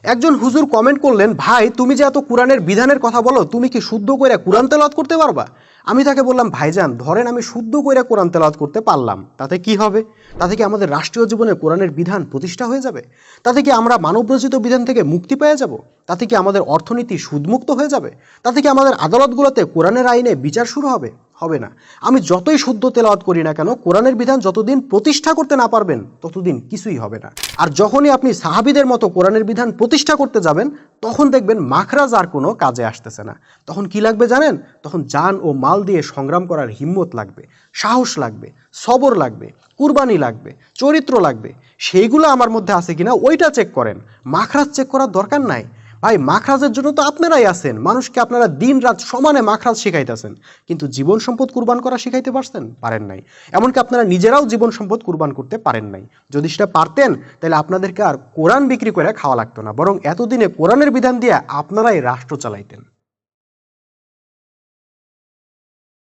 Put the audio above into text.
একজন হুজুর কমেন্ট করলেন, ভাই তুমি যে এত কোরআনের বিধানের কথা বলো, তুমি কি শুদ্ধ করে কোরআন তেলাওয়াত করতে পারবা? আমি তাকে বললাম, ভাইজান ধরেন আমি শুদ্ধ করে কোরআন তেলাওয়াত করতে পারলাম, তাতে কি হবে? তাতে কি আমাদের রাষ্ট্রীয় জীবনে কোরআনের বিধান প্রতিষ্ঠা হয়ে যাবে? তাতে কি আমরা মানবরচিত বিধান থেকে মুক্তি পেয়ে যাব? তাতে কি আমাদের অর্থনীতি সুদমুক্ত হয়ে যাবে? তাতে কি আমাদের আদালতগুলোতে কোরআনের আইনে বিচার শুরু হবে? হবে না। আমি যতই শুদ্ধ তেলাওয়াত করি না কেন, কোরআনের বিধান যতদিন প্রতিষ্ঠা করতে না পারবেন ততদিন কিছুই হবে না। আর যখনই আপনি সাহাবীদের মতো কোরআনের বিধান প্রতিষ্ঠা করতে যাবেন, তখন দেখবেন মাখরাজ আর কোনো কাজে আসতেছে না। তখন কি লাগবে জানেন? তখন জান ও মাল দিয়ে সংগ্রাম করার হিম্মত লাগবে, সাহস লাগবে, সবর লাগবে, কুরবানি লাগবে, চরিত্র লাগবে। সেইগুলো আমার মধ্যে আছে কিনা ওইটা চেক করেন, মাখরাজ চেক করার দরকার নাই। ভাই মাখরাজের জন্য তো আপনারাই আছেন, মানুষকে আপনারা দিন রাত সমানে মাখরাজ শিখাইতেছেন, কিন্তু জীবন সম্পদ কুরবান করা শিখাইতে পারছেন? পারেন নাই। এমনকি আপনারা নিজেরাও জীবন সম্পদ কুরবান করতে পারেন নাই। যদি সেটা পারতেন, তাহলে আপনাদেরকে আর কোরআন বিক্রি করে খাওয়া লাগতো না, বরং এতদিনে কোরআনের বিধান দিয়ে আপনারাই রাষ্ট্র চালাইতেন।